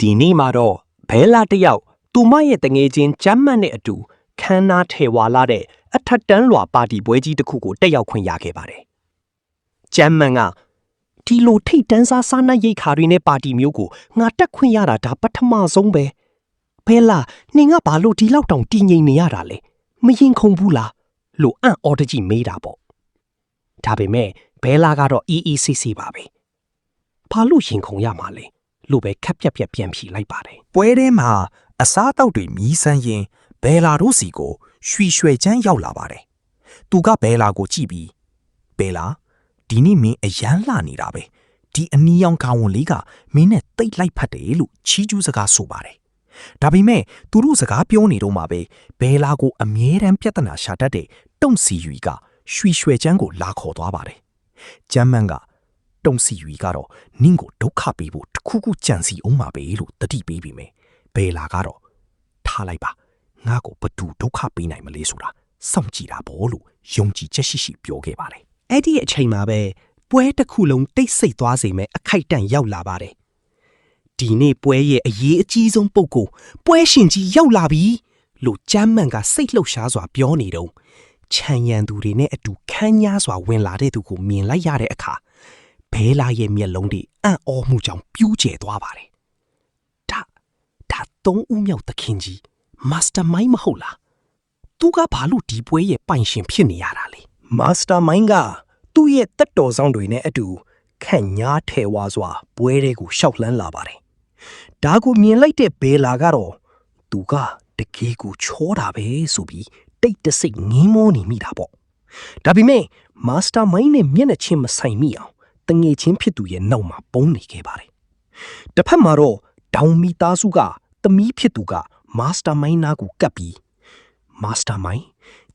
ဒီနေ့မှာတော့ဘဲလာတစ်ယောက်သူမရဲ့တငယ်ချင်းကျမ်းမှတ်နဲ့အတူခန်းနာထဲဝါလာတဲ့အထက်တန်းလွှာပါတီပွဲကြီးတစ်ခုကိုတက်ရောက်ခွင့်ရခဲ့ပါတယ်။ကျမ်းမှန်ကဒီလိုထိတ်တန်းစားစားနပ်ရိတ်ခါတွေနဲ့ပါတီမျိုးကိုငါတက်ခွင့်ရတာဒါပထမဆုံးပဲ။ဘဲလာနင်ကဘာလို့ဒီလောက်တောင်တည်ငြိမ်နေရတာလဲ။မရင်ခုန်ဘူးလားလို့အံ့ဩတကြီးမေးတာပေါ့။ဒါပေမဲ့ဘဲလာကတော့အေးအေးဆေးဆေးပါပဲ။ဘာလို့ရင်ခုန်ရမှာလဲလို့ပဲခက်ပြက်ပြက်ပြန်ဖြေလိုက်ပါတယ်။ ပွဲထဲမှာအစားတောက်တွေမြည်ဆန်းရင်ဘဲလာတို့စီကိုရွှေရွှဲချမ်းရောက်လာပါတယ်။သူကဘဲလာကိုကြည့်ပြီးဘဲလာဒီနေ့မင်းအရန်လှနေတာပဲ။ဒီအနီရောင်ခေါင်းဝင်လေးကမင်းနဲ့တိတ်လိုက်ဖက်တယ်လို့ချီးကျူးစကားဆိုပါတယ်။ဒါပေမဲ့သူတို့စကားပြောနေတော့မှပဲဘဲလာကိုအမြဲတမ်းပြဿနာရှာတတ်တဲ့တုံစီယူကရွှေရွှဲချမ်းကိုလာခေါ်သွားပါတယ်။ကျမ်းမှန်ကတုံစီယူကတော့နင်းကိုဒုက္ခပေးဖို့တခုခုကြံစီအောင်ပါပဲလို့တတိပေးပြီးမယ်ဘဲလာကတော့ထားလိုက်ပါငါ့ကိုဘသူဒုက္ခပေးနိုင်မလဲဆိုတာစောင့်ကြည့်တာပေါ့လို့ယုံကြည်ချက်ရှိရှိပြောခဲ့ပါတယ်အဲ့ဒီအချိန်မှာပဲပွဲတစ်ခုလုံးတိတ်ဆိတ်သွားစေမဲ့အခိုက်အတန့်ရောက်လာပါတယ်ဒီနေ့ပွဲရဲ့အရေးအကြီးဆုံးပုဂ္ဂိုလ်ပွဲရှင်ကြီးရောက်လာပြီလို့ကျမ်းမှန်ကစိတ်လှုပ်ရှားစွာပြောနေတော့ခြံရံသူတွေနဲ့အတူခန်းညားစွာဝင်လာတဲ့သူကိုမြင်လိုက်ရတဲ့အခါဘဲလာရဲ့မျက်လုံးတွေအံ့ဩမှုကြောင့်ပြူးကျဲသွားပါတယ်ဒါသုံးဦးမြောက်သခင်ကြီး Mastermind မဟုတ်လားသူကဘာလို့ဒီပွဲရဲ့ပိုင်ရှင်ဖြစ်နေရတာလဲ Mastermind ကသူ့ရဲ့တက်တော်ဆောင်တွေနဲ့အတူခန့်ညားထဲဝါစွာပွဲတွေကိုရှောက်လှမ်းလာပါတယ်ဒါကိုမြင်လိုက်တဲ့ဘဲလာကတော့သူကတကယ်ကိုချောတာပဲဆိုပြီးတိတ်တဆိတ်ငင်းမောနေမိတာပေါ့ဒါပေမဲ့ Mastermind နဲ့မျက်နှာချင်းမဆိုင်မိအောင်တငယ်ချင်းဖြစ်သူရဲ့နောက်မှာပုံနေခဲ့ပါတယ်တစ်ဖက်မှာတော့ဒေါင်မီသားစုကသမီးဖြစ်သူက Mastermind နာကိုကပ်ပြီး Mastermind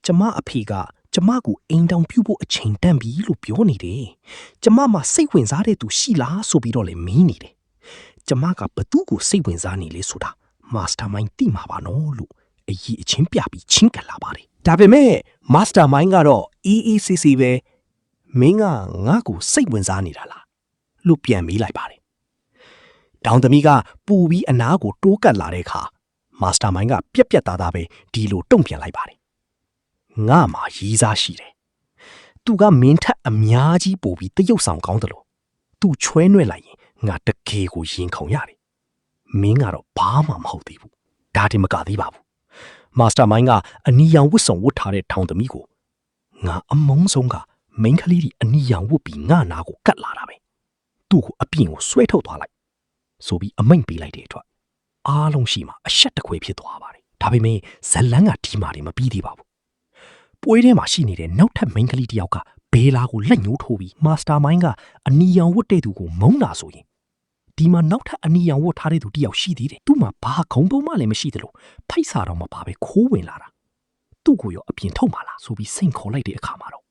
ကျမအဖေကကျမကိုအိမ်တောင်ပြုတ်ဖို့အချိန်တန်ပြီလို့ပြောနေတယ်ကျမမှာစိတ်ဝင်စားတဲ့သူရှိလားဆိုပြီးတော့လည်းမင်းနေတယ်ကျမကဘသူ့ကိုစိတ်ဝင်စားနေလဲဆိုတာ Mastermind သိမှာပါနော်လို့အရေးအချင်းပြပြီးချင်းကပ်လာပါတယ်ဒါပေမဲ့ Mastermind ကတော့အေးအေးဆေးဆေးပဲမင်းကငါ့ကိုစိတ်ဝင်စားနေတာလားလို့ပြန်မေးလိုက်ပါတယ်တောင်သမီးကပူပြီးအနားကိုတိုးကပ်လာတဲ့အခါ Mastermind ကပြက်ပြက်သားသားပဲဒီလိုတုံ့ပြန်လိုက်ပါတယ်ငါမှရီးစားရှိတယ်သူကမင်းထက်အများကြီးပိုပြီးတရုပ်ဆောင်ကောင်းတယ်လို့သူချွဲနှွဲ့လိုက်ရင်ငါတကယ်ကိုရင်ခုန်ရတယ်မင်းကတော့ဘာမှမဟုတ်သေးဘူးဒါတည်းမကသေးပါဘူး Mastermind ကအနီရောင်ဝတ်စုံဝတ်ထားတဲ့ထောင်သမီးကိုငါအမုန်းဆုံးကမိန်းကလေးကြီးအနီရောင်ဝတ်ပြီးငါနာကိုကတ်လာတာပဲသူ့ကိုအပြင်ကိုဆွဲထုတ်သွားလိုက်ဆိုပြီးအမိန့်ပေးလိုက်တဲ့အတွက်အားလုံးရှိမှအရှက်တခွေဖြစ်သွားပါတယ်ဒါပေမဲ့ဇလန်းကဒီမှာမပြီးသေးပါဘူးပွဲထဲမှာရှိနေတဲ့နောက်ထပ်မိန်းကလေးတစ်ယောက်ကဘေးလာကိုလက်ညှိုးထိုးပြီး Mastermind ကအနီရောင်ဝတ်တဲ့သူကိုမုန်းတာဆိုရင်ဒီမှာနောက်ထပ်အနီရောင်ဝတ်ထားတဲ့သူတစ်ယောက်ရှိသေးတယ်သူ့မှာဘာခုံပုံးမှလည်းမရှိသလိုဖိတ်စာတော့မပါပဲခိုးဝင်လာတာသူ့ကိုရောအပြင်ထုတ်မှလားဆိုပြီးစိန်ခေါ်လိုက်တဲ့အခါမှာတော့